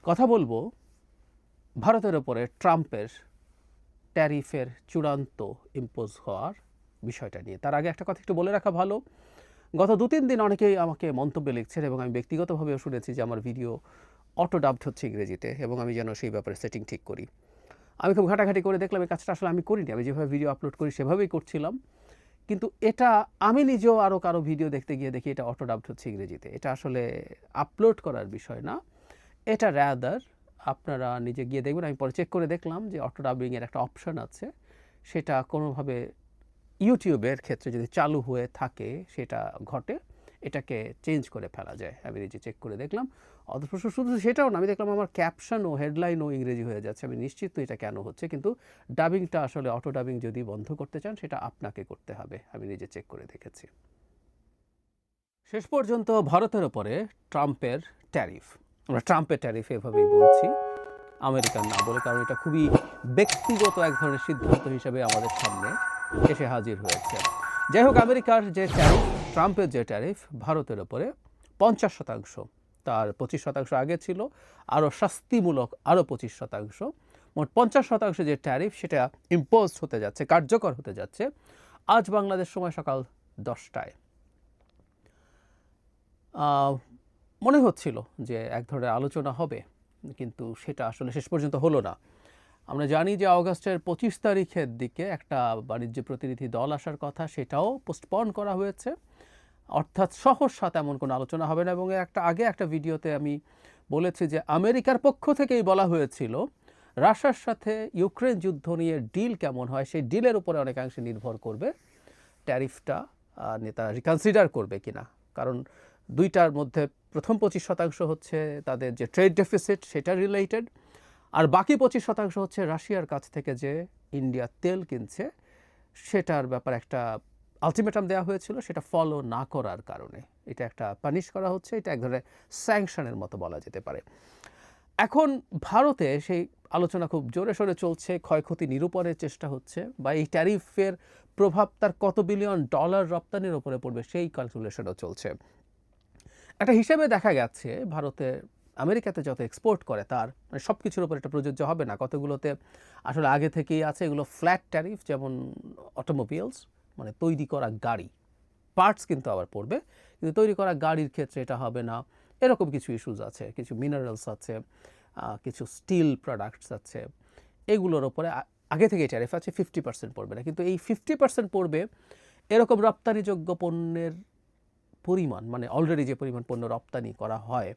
কথা বলবো ভারতের ওপরে ট্রাম্পের ট্যারিফের চূড়ান্ত ইম্পোজ হওয়ার বিষয়টা নিয়ে। তার আগে একটা কথা একটু বলে রাখা ভালো, গত 2-3 দিন অনেকেই আমাকে মন্তব্যে লিখছেন এবং আমি ব্যক্তিগতভাবেও শুনেছি যে আমার ভিডিও অটো ডাবড হচ্ছে ইংরেজিতে এবং আমি যেন সেই ব্যাপারে সেটিং ঠিক করি। আমি খুব ঘাটাঘাটি করে দেখলাম এই কাজটা আসলে আমি করিনি। আমি যেভাবে ভিডিও আপলোড করি সেভাবেই করছিলাম। কিন্তু এটা আমি নিজেও আরও কারো ভিডিও দেখতে গিয়ে দেখি এটা অটো ডাবড হচ্ছে ইংরেজিতে। এটা আসলে আপলোড করার বিষয় না, এটা রাদার আপনারা নিজে গিয়ে দেখবেন। আমি পরে চেক করে দেখলাম যে অটো ডাবিংয়ের একটা অপশন আছে, সেটা কোনোভাবে ইউটিউবের ক্ষেত্রে যদি চালু হয়ে থাকে সেটা ঘটে, এটাকে চেঞ্জ করে ফেলা যায়। আমি নিজে চেক করে দেখলাম। অথচ শুধু সেটাও না, আমি দেখলাম আমার ক্যাপশনও হেডলাইনও ইংরেজি হয়ে যাচ্ছে। আমি নিশ্চিত তো এটা কেন হচ্ছে, কিন্তু ডাবিংটা আসলে অটো ডাবিং যদি বন্ধ করতে চান সেটা আপনাকে করতে হবে। আমি নিজে চেক করে দেখেছি। শেষ পর্যন্ত ভারতের ওপরে ট্রাম্পের ট্যারিফ, আমরা ট্রাম্পের ট্যারিফ এভাবেই বলছি, আমেরিকান না বলে, কারণ এটা খুবই ব্যক্তিগত এক ধরনের সিদ্ধান্ত হিসেবে আমাদের সামনে এসে হাজির হয়েছে। যাই হোক, আমেরিকার যে ট্যারিফ, ট্রাম্পের যে ট্যারিফ ভারতের ওপরে 50%, তার 25% আগে ছিল, আরও শাস্তিমূলক আরও 25%, মোট 50% যে ট্যারিফ সেটা ইম্পোজ হতে যাচ্ছে, কার্যকর হতে যাচ্ছে আজ বাংলাদেশ সময় সকাল 10টায়। মনে হচ্ছিল যে এক ধরনের আলোচনা হবে, কিন্তু সেটা আসলে শেষ পর্যন্ত হলো না। আমরা জানি যে আগস্টের 25 তারিখের দিকে একটা বাণিজ্য প্রতিনিধি দল আসার কথা, সেটাও পোস্টপন করা হয়েছে। অর্থাৎ সহসা তেমন কোনো আলোচনা হবে না। এবং একটা ভিডিওতে আমি বলেছি যে আমেরিকার পক্ষ থেকেই বলা হয়েছিল রাশিয়ার সাথে ইউক্রেন যুদ্ধ নিয়ে ডিল কেমন হয় সেই ডিলের উপরে অনেকাংশে নির্ভর করবে ট্যারিফটা তারা রিকনসিডার করবে কিনা। কারণ দুইটার মধ্যে প্রথম 25% হচ্ছে তাদের যে ট্রেড ডেফিসিট সেটা রিলেটেড, আর বাকি 25% হচ্ছে রাশিয়ার কাছ থেকে যে ইন্ডিয়া তেল কিনছে সেটার ব্যাপারে একটা আলটিমেটাম দেওয়া হয়েছিল, সেটা ফলো না করার কারণে এটা একটা পানিশ করা হচ্ছে। এটা এক ধরনের স্যাংশনের মতো বলা যেতে পারে। এখন ভারতে সেই আলোচনা খুব জোরে সোরে চলছে, ক্ষয়ক্ষতি নিরূপণের চেষ্টা হচ্ছে, বা এই ট্যারিফের প্রভাব তার কত বিলিয়ন ডলার রপ্তানির ওপরে পড়বে সেই ক্যালকুলেশনও চলছে। একটা হিসেবে দেখা গেছে ভারতে আমেরিকাতে যত এক্সপোর্ট করে তার মানে সব কিছুর উপর এটা প্রযোজ্য হবে না, কতগুলোতে আসলে আগে থেকেই আছে এগুলো ফ্ল্যাট ট্যারিফ, যেমন অটোমোবাইলস মানে তৈরি করা গাড়ি, পার্টস কিন্তু আবার পড়বে, কিন্তু তৈরি করা গাড়ির ক্ষেত্রে এটা হবে না। এরকম কিছু ইস্যুজ আছে, কিছু মিনারেলস আছে, কিছু স্টিল প্রোডাক্টস আছে, এগুলোর ওপরে আগে থেকে ট্যারিফ আছে। 50% পড়বে না, কিন্তু এই 50% পড়বে এরকম রপ্তানিযোগ্য পণ্যের পরিমাণ, মানে অলরেডি যে পরিমাণ পণ্য রপ্তানি করা হয়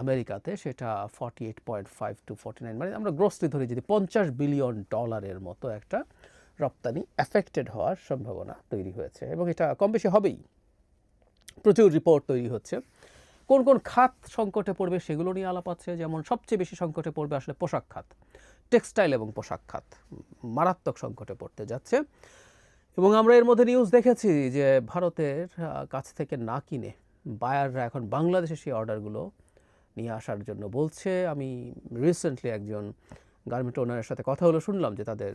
আমেরিকাতে সেটা 48.5 to 49, মানে আমরা গ্রসলি ধরে যদি $50 বিলিয়ন মতো একটা রপ্তানি অ্যাফেক্টেড হওয়ার সম্ভাবনা তৈরি হয়েছে, এবং এটা কম বেশি হবেই। প্রচুর রিপোর্ট তৈরি হচ্ছে। কোন কোন খাত সংকটে পড়বে সেগুলো নিয়ে আলাপ আছে, যেমন সবচেয়ে বেশি সংকটে পড়বে আসলে পোশাক খাত, টেক্সটাইল এবং পোশাক খাত মারাত্মক সংকটে পড়তে যাচ্ছে। এবং আমরা এর মধ্যে নিউজ দেখেছি যে ভারতের কাছ থেকে না কিনে বায়াররা এখন বাংলাদেশে সেই অর্ডারগুলো নিয়ে আসার জন্য বলছে। আমি রিসেন্টলি একজন গার্মেন্ট ওনারের সাথে কথা হলো, শুনলাম যে তাদের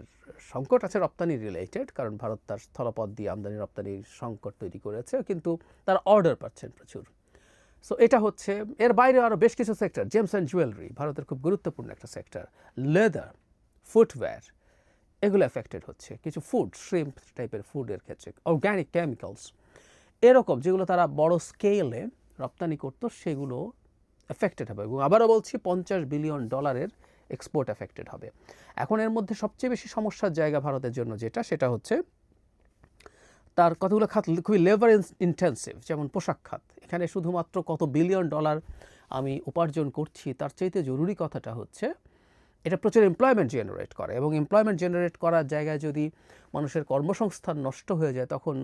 সংকট আছে রপ্তানি রিলেটেড, কারণ ভারত তার স্থলপথ দিয়ে আমদানি রপ্তানির সংকট তৈরি করেছে, কিন্তু তারা অর্ডার পাচ্ছেন প্রচুর। সো এটা হচ্ছে, এর বাইরে আরও বেশ কিছু সেক্টর, জেমস অ্যান্ড জুয়েলারি ভারতের খুব গুরুত্বপূর্ণ একটা সেক্টর, লেদার, ফুটওয়্যার, এগুলো এফেক্টেড হচ্ছে। কিছু ফুড, শ্রিম্প টাইপের ফুডের ক্ষেত্রে, অর্গ্যানিক কেমিক্যালস, এরকম যেগুলো তারা বড় স্কেলে রপ্তানি করতো সেগুলো এফেক্টেড হবে। এবং আবারও বলছি, $50 বিলিয়ন এক্সপোর্ট এফেক্টেড হবে। এখন এর মধ্যে সবচেয়ে বেশি সমস্যার জায়গা ভারতের জন্য সেটা হচ্ছে তার কতগুলো খাত খুবই লেবার ইন্টেন্সিভ, যেমন পোশাক খাত। এখানে শুধুমাত্র কত বিলিয়ন ডলার আমি উপার্জন করছি তার চাইতে জরুরি কথাটা হচ্ছে এটা প্রচুর এমপ্লয়মেন্ট জেনারেট করে, এবং এমপ্লয়মেন্ট জেনারেট করার জায়গায় যদি মানুষের কর্মসংস্থান নষ্ট হয়ে যায় তখন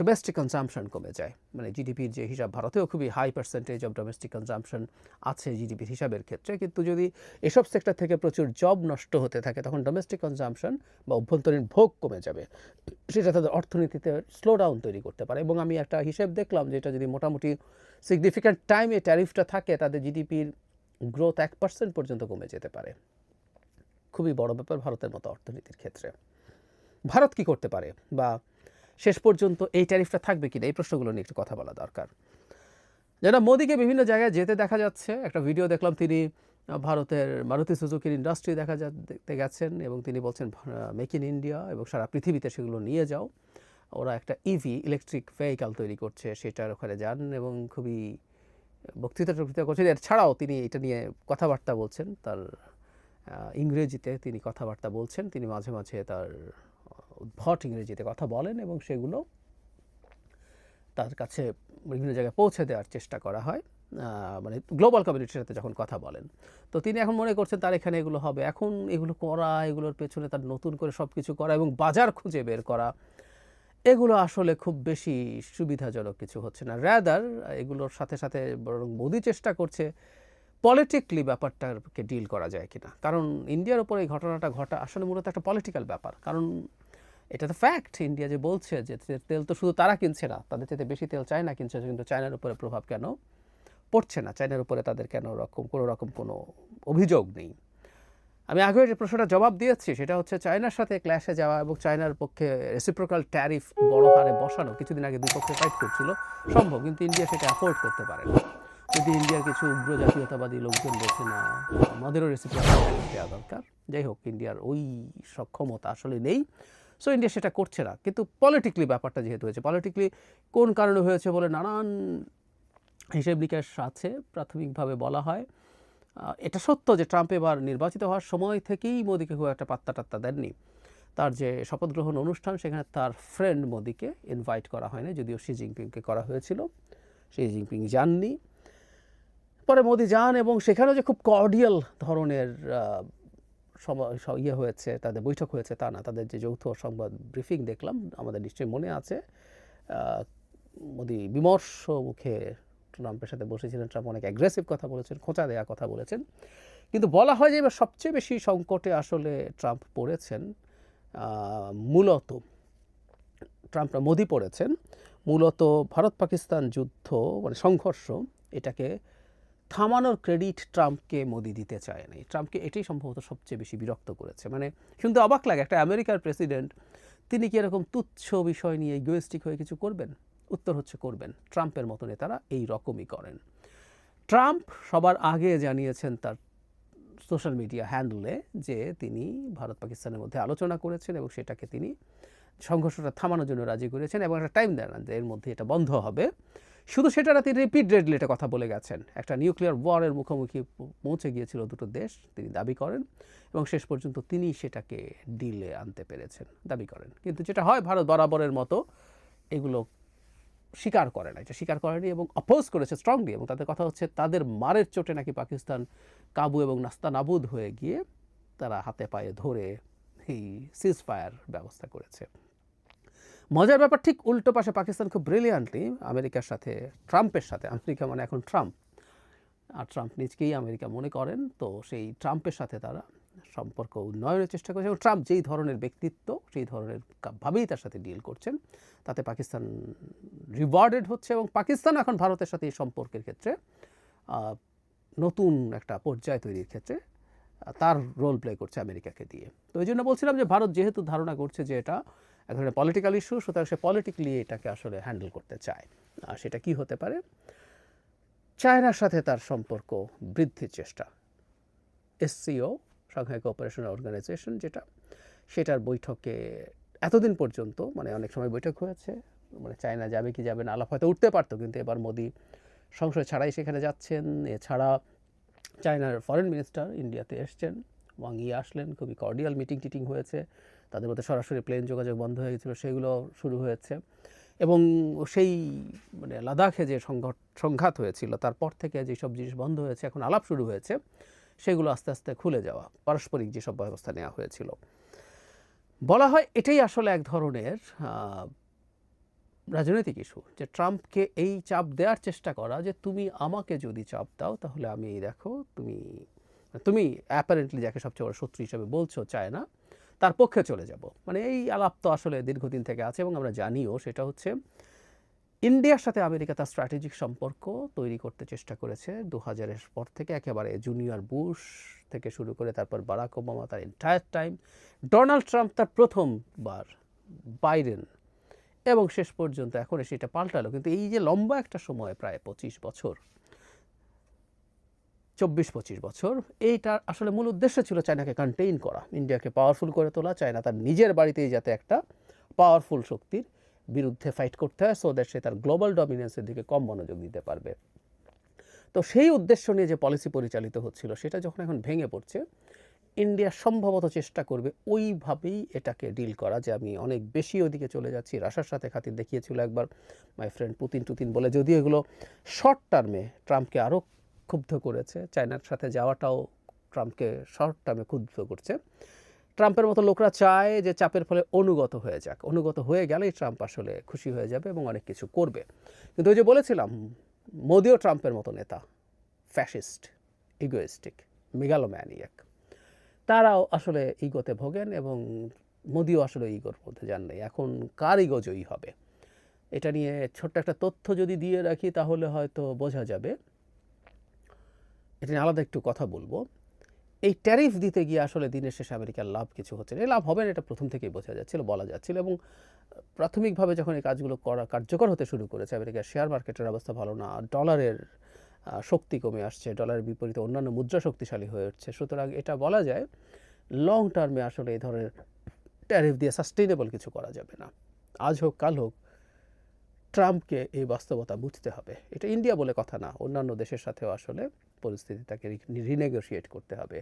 ডোমেস্টিক কনজাম্পশন কমে যায়। মানে জিডিপির যে হিসাব, ভারতেও খুবই high percentage of domestic consumption আছে জিডিপির হিসাবের ক্ষেত্রে, কিন্তু যদি এসব সেক্টর থেকে প্রচুর জব নষ্ট হতে থাকে তখন ডোমেস্টিক কনজাম্পশন বা অভ্যন্তরীণ ভোগ কমে যাবে, সেটা তাদের অর্থনীতিতে স্লো ডাউন তৈরি করতে পারে। এবং আমি একটা হিসেব দেখলাম যে এটা যদি মোটামুটি সিগনিফিক্যান্ট টাইমে ট্যারিফটা থাকে তাদের জিডিপির গ্রোথ 1% পর্যন্ত কমে যেতে পারে। খুবই বড় ব্যাপার ভারতের মতো অর্থনীতির ক্ষেত্রে। ভারত কি করতে পারে, বা শেষ পর্যন্ত এই ট্যারিফটা থাকবে কিনা, এই প্রশ্নগুলো নিয়ে একটু কথা বলা দরকার। যেটা মোদিকে বিভিন্ন জায়গায় যেতে দেখা যাচ্ছে। একটা ভিডিও দেখলাম তিনি ভারতের মারুতি সুজুকির ইন্ডাস্ট্রি দেখতে গেছেন এবং তিনি বলছেন মেক ইন ইন্ডিয়া এবং সারা পৃথিবীতে সেগুলো নিয়ে যাও। ওরা একটা ইভি ইলেকট্রিক ভেহিক্যাল তৈরি করছে, সেটার ওখানে যান এবং খুবই বক্তৃতা করছেন। এছাড়াও তিনি এটা নিয়ে কথাবার্তা বলছেন, তার ইংরেজিতে তিনি কথাবার্তা বলছেন। তিনি মাঝে মাঝে তার উদ্ভট ইংরেজিতে কথা বলেন এবং সেগুলো তার কাছে বিভিন্ন জায়গায় পৌঁছে দেওয়ার চেষ্টা করা হয়, মানে গ্লোবাল কমিউনিটির সাথে যখন কথা বলেন। তো তিনি এখন মনে করছেন তার এখানে এগুলো হবে। এখন এগুলো করা, এগুলোর পেছনে তার নতুন করে সব কিছু করা এবং বাজার খুঁজে বের করা, এগুলো আসলে খুব বেশি সুবিধাজনক কিছু হচ্ছে না। র্যাদার এগুলোর সাথে সাথে বরং মোদি চেষ্টা করছে পলিটিক্যালি ব্যাপারটাকে ডিল করা যায় কিনা। কারণ ইন্ডিয়ার উপর এই ঘটনাটা ঘটা আসলে মূলত একটা পলিটিক্যাল ব্যাপার। কারণ এটা তো ফ্যাক্ট, ইন্ডিয়া যে বলছে যে তেল তো শুধু তারা কিনছে না, তাদের চেয়ে বেশি তেল চায়না কিনছে, কিন্তু চায়নার উপরে প্রভাব কেন পড়ছে না, চায়নার উপরে তাদের কেন কোনো রকম কোনো অভিযোগ নেই। আমি আগেও যে প্রশ্নটা জবাব দিয়েছি সেটা হচ্ছে চায়নার সাথে ক্ল্যাশে যাওয়া এবং চায়নার পক্ষে রেসিপ্রোকাল ট্যারিফ বড় হারে বসানো, কিছুদিন আগে দুই পক্ষে ফাইট করছিল, সম্ভব, কিন্তু ইন্ডিয়া সেটা অ্যাফোর্ড করতে পারে না। যদি ইন্ডিয়ার কিছু উগ্র জাতীয়তাবাদী লোকজন বলছে না আমাদেরও রেসিপ্রোকাল ট্যারিফ দেওয়া দরকার, যাই হোক ইন্ডিয়ার ওই সক্ষমতা আসলে নেই, সো ইন্ডিয়া সেটা করছে না। কিন্তু পলিটিক্যালি ব্যাপারটা যেহেতু হয়েছে, পলিটিক্যালি কোন কারণে হয়েছে বলে নানান হিসেব নিকাশ আছে। প্রাথমিকভাবে বলা হয় এটা সত্য যে ট্রাম্প এবার নির্বাচিত হওয়ার সময় থেকেই মোদিকে খুব একটা পাত্তা টাত্তা দেননি। তার যে শপথ গ্রহণ অনুষ্ঠান সেখানে তার ফ্রেন্ড মোদিকে ইনভাইট করা হয়নি, যদিও শি জিনপিংকে করা হয়েছিল, শি জিনপিং যাননি। পরে মোদি যান এবং সেখানেও যে খুব কর্ডিয়াল ধরনের ইয়ে হয়েছে, তাদের বৈঠক হয়েছে তা না। তাদের যে যৌথ সংবাদ ব্রিফিং দেখলাম, আমাদের নিশ্চয়ই মনে আছে, মোদি বিমর্ষ মুখে ট্রাম্পের সাথে বসেছিলেন। ট্রাম্প অনেক অ্যাগ্রেসিভ কথা বলেছেন, খোঁচা দেওয়া কথা বলেছেন। কিন্তু বলা হয় যে এবার সবচেয়ে বেশি সংকটে আসলে ট্রাম্প পড়েছেন, মূলত মোদি পড়েছেন মূলত ভারত পাকিস্তান যুদ্ধ, মানে সংঘর্ষ, এটাকে থামানোর ক্রেডিট ট্রাম্পকে মোদি দিতে চায় নাই। ট্রাম্পকে এটাই সম্ভবত সবচেয়ে বেশি বিরক্ত করেছে। মানে শুনতে অবাক লাগে, একটা আমেরিকার প্রেসিডেন্ট তিনি কি এরকম তুচ্ছ বিষয় নিয়ে ইগোয়েস্টিক হয়ে কিছু করবেন? উত্তর হচ্ছে করবেন। ট্রাম্পের মতো নেতারা এই রকমই করেন। ট্রাম্প সবার আগে জানিয়েছেন তার সোশ্যাল মিডিয়া হ্যান্ডলে যে তিনি ভারত পাকিস্তানের মধ্যে আলোচনা করেছেন এবং সেটাকে তিনি সংঘর্ষটা থামানোর জন্য রাজি করেছেন এবং একটা টাইম দেন যে এর মধ্যে এটা বন্ধ হবে। শুধু সেটা না, তিনি রিপিটেডলি এটা কথা বলে গেছেন। একটা নিউক্লিয়ার ওয়ারের মুখোমুখি পৌঁছে গিয়েছিল দুটো দেশ, তিনি দাবি করেন, এবং শেষ পর্যন্ত তিনি সেটাকে ডিলে আনতে পেরেছেন দাবি করেন। কিন্তু যেটা হয়, ভারত বরাবরের মতো এগুলো স্বীকার করে না, এটা স্বীকার করেনি এবং অপোজ করেছে স্ট্রংলি। এবং তাদের কথা হচ্ছে তাদের মারের চোটে নাকি পাকিস্তান কাবু এবং নাস্তানাবুদ হয়ে গিয়ে তারা হাতে পায়ে ধরে এই সিজ ফায়ার ব্যবস্থা করেছে। মজার ব্যাপার, ঠিক উল্টো পাশে পাকিস্তান খুব ব্রিলিয়ান্টলি আমেরিকার সাথে, ট্রাম্পের সাথে, আমেরিকা মানে এখন ট্রাম্প, আর ট্রাম্প নিজকেই আমেরিকা মনে করেন, তো সেই ট্রাম্পের সাথে তারা সম্পর্ক উন্নয়নের চেষ্টা করেছে। এবং ট্রাম্প যেই ধরনের ব্যক্তিত্ব, সেই ধরনের ভাবেই তার সাথে ডিল করছেন, তাতে পাকিস্তান রিওয়ার্ডেড হচ্ছে এবং পাকিস্তান এখন ভারতের সাথে এই সম্পর্কের ক্ষেত্রে নতুন একটা পর্যায় তৈরির ক্ষেত্রে তার রোল প্লে করছে আমেরিকাকে দিয়ে। তো এই জন্য বলছিলাম যে ভারত যেহেতু ধারণা করছে যে এটা এক ধরনের পলিটিক্যাল ইস্যু, সুতরাং সে পলিটিক্যালি এটাকে আসলে হ্যান্ডেল করতে চায়। আর সেটা কি হতে পারে? চায়নার সাথে তার সম্পর্ক বৃদ্ধির চেষ্টা। এসসিও, সাংহাই কোঅপারেশন অর্গানাইজেশন, সেটার বৈঠকে এতদিন পর্যন্ত, মানে অনেক সময় বৈঠক হয়েছে, মানে চায়না যাবে কি যাবে না আলাপ হয়তো উঠতে পারতো, কিন্তু এবার মোদি সংশয় ছাড়াই সেখানে যাচ্ছেন। এছাড়া চায়নার ফরেন মিনিস্টার ইন্ডিয়াতে এসছেন, ওয়াং ই আসলেন, খুবই কর্ডিয়াল মিটিং টিটিং হয়েছে, তাদের মধ্যে সরাসরি প্লেন যোগাযোগ বন্ধ হয়ে গেছিলো, সেগুলো শুরু হয়েছে। এবং সেই মানে লাদাখে যে সংঘাত হয়েছিল তারপর থেকে যেসব জিনিস বন্ধ হয়েছে, এখন আলাপ শুরু হয়েছে, সেগুলো আস্তে আস্তে খুলে যাওয়া, পারস্পরিক যেসব ব্যবস্থা নেওয়া হয়েছিল। বলা হয় এটাই আসলে এক ধরনের রাজনৈতিক ইস্যু, যে ট্রাম্পকে এই চাপ দেওয়ার চেষ্টা করা যে তুমি আমাকে যদি চাপ দাও তাহলে আমি দেখো তুমি অ্যাপারেন্টলি যাকে সবচেয়ে বড় শত্রু হিসেবে বলছো চায়না, তার পক্ষে চলে যাব। মানে এই আলাপ তো আসলে দীর্ঘদিন থেকে আছে এবং আমরা জানিও, সেটা হচ্ছে ইন্ডিয়ার সাথে আমেরিকা তার স্ট্র্যাটেজিক সম্পর্ক তৈরি করতে চেষ্টা করেছে 2000-এর পর থেকে, একেবারে জুনিয়র বুশ থেকে শুরু করে তারপর বারাক ওবামা, তার এন্টায়ার টাইম, ডোনাল্ড ট্রাম্প তার প্রথমবার, বাইডেন, এবং শেষ পর্যন্ত এখন সেটা পাল্টালো। কিন্তু এই যে লম্বা একটা সময়, প্রায় 25 বছর, 24-25 বছর, এইটার আসলে মূল উদ্দেশ্য ছিল চায়নাকে কন্টেইন করা, ইন্ডিয়াকে পাওয়ারফুল করে তোলা। চায়না তার নিজের বাড়িতেই যাতে একটা পাওয়ারফুল শক্তির বিরুদ্ধে ফাইট করতে হয়, সো দ্যাট সে তার গ্লোবাল ডমিনেন্সের দিকে কম মনোযোগ দিতে পারবে। তো সেই উদ্দেশ্য নিয়ে যে পলিসি পরিচালিত হচ্ছিল, সেটা যখন এখন ভেঙে পড়ছে, ইন্ডিয়া সম্ভবত চেষ্টা করবে ওইভাবেই এটাকে ডিল করা, যে আমি অনেক বেশি ওদিকে চলে যাচ্ছি। রাশিয়ার সাথে খাতির দেখিয়েছিল একবার মাই ফ্রেন্ড পুতিন বলে, যদিও এগুলো শর্ট টার্মে ট্রাম্পকে আরও ক্ষুব্ধ করেছে। চায়নার সাথে যাওয়াটাও ট্রাম্পকে শর্ট টার্মে ক্ষুব্ধ করছে। ট্রাম্পের মতো লোকরা চায় যে চাপের ফলে অনুগত হয়ে যাক, অনুগত হয়ে গেলেই ট্রাম্প আসলে খুশি হয়ে যাবে এবং অনেক কিছু করবে। কিন্তু ওই যে বলেছিলাম, মোদিও ট্রাম্পের মতো নেতা, ফ্যাসিস্ট, ইগোয়েস্টিক, মেগালোম্যানিয়াক, তারাও আসলে ইগোতে ভোগেন এবং মোদিও আসলে ইগোর মধ্যে যান নাই। এখন কার ইগো জয়ী হবে, এটা নিয়ে ছোট্ট একটা তথ্য যদি দিয়ে রাখি তাহলে হয়তো বোঝা যাবে। এটা নিয়ে আলাদা একটু কথা বলবো। এই ট্যারিফ দিতে গিয়ে আসলে দিনের শেষে আমেরিকার লাভ কিছু হচ্ছে না। এই লাভ হবে না, এটা প্রথম থেকেই বোঝা যাচ্ছিল, বলা যাচ্ছিল। এবং প্রাথমিকভাবে যখন এই কাজগুলো করা কার্যকর হতে শুরু করেছে, আমেরিকার শেয়ার মার্কেটের অবস্থা ভালো না, ডলারের শক্তি কমে আসছে, ডলারের বিপরীতে অন্যান্য মুদ্রা শক্তিশালী হয়ে উঠছে। সুতরাং এটা বলা যায় লং টার্মে আসলে এই ধরনের ট্যারিফ দিয়ে সাস্টেইনেবল কিছু করা যাবে না। আজ হোক কাল হোক ট্রাম্পকে এই বাস্তবতা বুঝতে হবে। এটা ইন্ডিয়া বলে কথা না, অন্যান্য দেশের সাথেও আসলে পরিস্থিতিটাকে রিনেগোশিয়েট করতে হবে।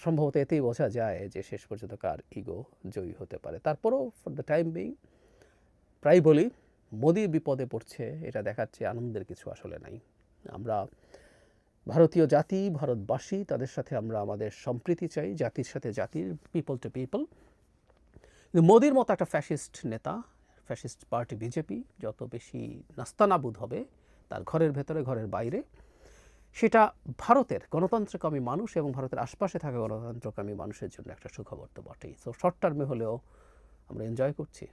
সম্ভবত এতেই বোঝা যায় যে শেষ পর্যন্ত কার ইগো জয়ী হতে পারে। তারপরেও ফর দ্য টাইম বিং প্রায় বলি, মোদি বিপদে পড়ছে, এটা দেখাচ্ছে আনন্দের কিছু আসলে নাই। আমরা ভারতীয় জাতি, ভারতবাসী, তাদের সাথে আমরা আমাদের সম্প্রীতি চাই, জাতির সাথে জাতির, পিপল টু পিপল। কিন্তু মোদির মতো একটা ফ্যাসিস্ট নেতা, ফ্যাসিস্ট পার্টি বিজেপি যত বেশি নাস্তানাবুদ হবে তার ঘরের ভেতরে, ঘরের বাইরে, সেটা ভারতের গণতন্ত্রকামী মানুষ এবং ভারতের আশপাশে থাকা গণতন্ত্রকামী মানুষের জন্য একটা সুখবর তো বটেই। সো শর্ট টার্মে হলেও আমরা এনজয় করছি।